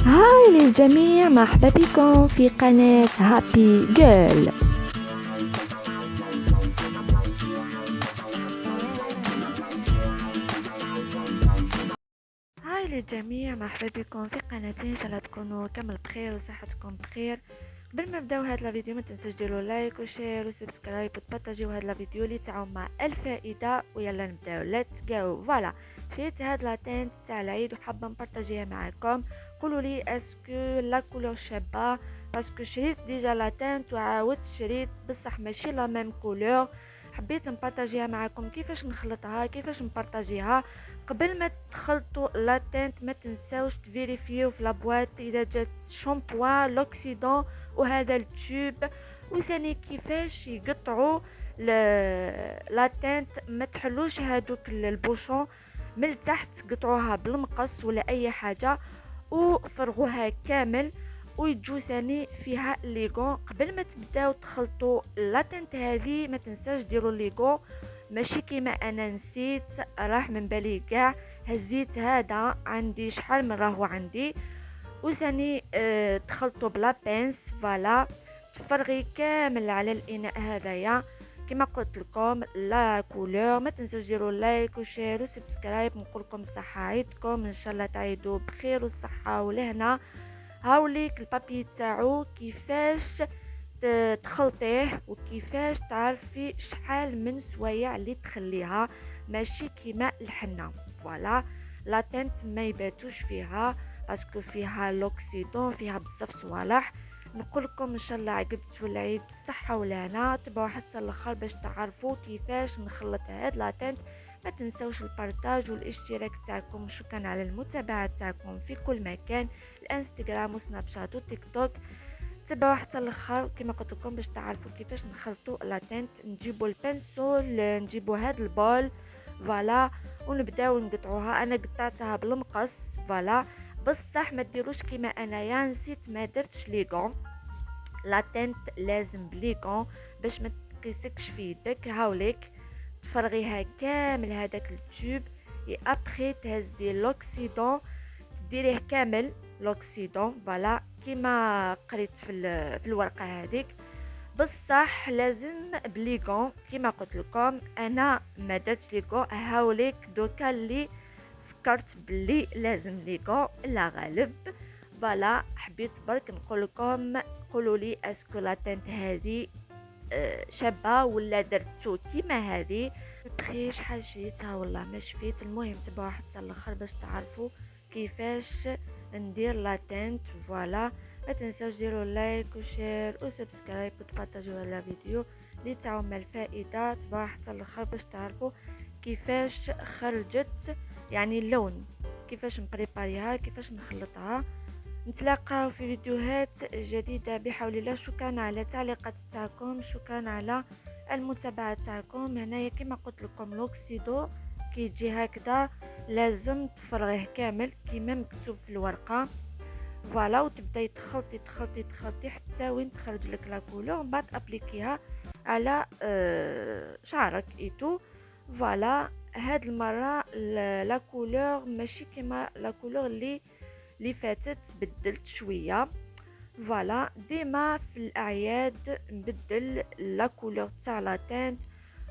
هاي للجميع، مرحبا بكم في قناة هابي جيرل. هاي للجميع، مرحبا بكم في قناتي. ان شاء الله تكونوا كامل بخير وصحتكم بخير. قبل ما نبداو هذا الفيديو ما تنسوش ديروا لايك وشير وسبسكرايب وتبارطاجيو هذا الفيديو اللي تاعو مع الفائده. ويلا نبداو، ليتس جو. فوالا، شريت هاد لاتنت تاع العيد وحابه نبارطاجيها معكم. قولوا لي اسكو لا كولور شابه، باسكو شريت ديجا لاتنت وعاودت شريت بصح ماشي لا ميم كولور. حبيت نبارطاجيها معكم كيفاش نخلطها كيفاش نبارطاجيها. قبل ما تخلطوا لاتنت ما تنساوش تفيريفيو في لابواط اذا جات شامبوان لوكسيدون وهذا التوب، وثاني كيفاش يقطعوا لاتنت. ما تحلوش هادوك البوشون من التحت، قطعوها بالمقص ولا اي حاجه وفرغوها كامل ويجو ثاني فيها ليغون. قبل ما تبداو تخلطوا لاتنت هذه ما تنساش ديروا ليغون، ماشي كيما انا نسيت، راح من بالي كاع. هزيت هذا عندي شحال من راهو عندي، وثاني تخلطوا بلا بنس. فوالا، تفرغي كامل على الاناء هذايا كما قلت لكم. لا كولور، ما تنسوش ديروا لايك وشير وسبسكرايب. نقول لكم الصحه عيدكم، ان شاء الله تعيدوا بخير والصحه والهنا. هاوليك البابي تاعو كيفاش تخلطيه وكيفاش تعرفي شحال من سوايع اللي تخليها، ماشي كيما الحنه. فوالا، لا تنت ما يباتوش فيها باسكو فيها لوكسيدون، فيها بزاف صوالح. نقول لكم ان شاء الله عقبتوا العيد بالصحه والهنا. تبعوا حتى الاخر باش تعرفوا كيفاش نخلط هاد لا تنت. ما تنسوش البارتاج والاشتراك تاعكم. شكرا على المتابعه تاعكم في كل مكان، الانستغرام وسناب شات وتيك توك. تبعوا حتى الاخر كما قلت لكم باش تعرفوا كيفاش نخلطوا لاتنت. نجيبوا البنسول، نجيبوا هذا البول، فوالا، ونبداو نقطعوها. انا قطعتها بالمقص، فوالا، بصح ما ديروش كيما انايا نسيت ما درتش ليغون. لاتنت لازم بليغون باش ما تقيسكش في يدك. هاوليك تفرغيها كامل هذاك التوب، اي ابري تهزي لوكسيدون ديريه كامل لوكسيدون. فوالا، كيما قريت في الورقه هذيك، بصح لازم بليغون كيما قلت لكم. انا ما درتش ليغون، هاوليك دوكا اللي فكرت بلي لازم ليغون لا غالب. فوالا، حبيت برك نقول لكم قولوا لي اسكو لا تنت هذه شابه ولا درتو كيما هذه. بخي شحال شريتها والله ما شفيت. المهم تبعوا حتى الاخر باش تعرفوا كيفاش ندير لاتنت. فوالا، ما تنساوش ديروا لايك وشير وسبسكرايب وتبارطاجيو هذا الفيديو اللي تعم الفائده. تبعوا حتى الاخر باش تعرفوا كيفاش خرجت، يعني اللون، كيفاش نبريباريها كيفاش نخلطها. نتلاقاو في فيديوهات جديدة بحول الله. شكرا على التعليقات تاعكم، شكرا على المتابعة تاعكم. هنايا كما قلت لكم لوكسيدو كي يجي هكذا لازم تفرغيه كامل كيما مكتوب في الورقة. فوالا، وتبداي تخلطي تخلطي تخلطي حتى وين تخرج لك لا كولور، من بعد ابليكيها على شعرك ايتو. فوالا، هاد المرة لا كولور ماشي كيما لا كولور اللي فاتت، بدلت شويه. فوالا، ديما في الاعياد نبدل لا كولور تاع لا تنت،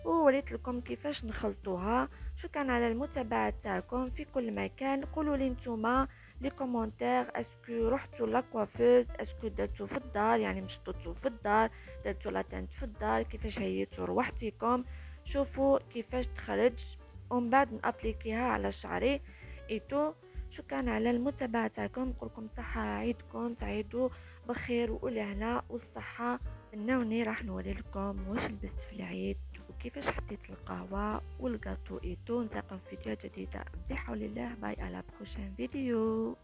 ووريت لكم كيفاش نخلطوها. شكرا على المتابعه تاعكم في كل مكان. قولوا لي نتوما لي كومونتير، اسكو رحتوا لا كوافوز، اسكو درتو في الدار، يعني مشطوطو في الدار، درتو لا تنت في الدار، كيفاش هيتو روحتيكم. شوفوا كيفاش تخرج ومن بعد نابليكيها على شعري ايتو. شكرا على المتابعة تاعكم. نقولكم صحة عيدكم تعيدوا بخير والهنا والصحة. ناوني راح نوري لكم واش لبست في العيد وكيفاش حطيت القهوة والغاتو ايتو. نتلاقاو في فيديو جديدة بحول الله. باي، على بروشين فيديو.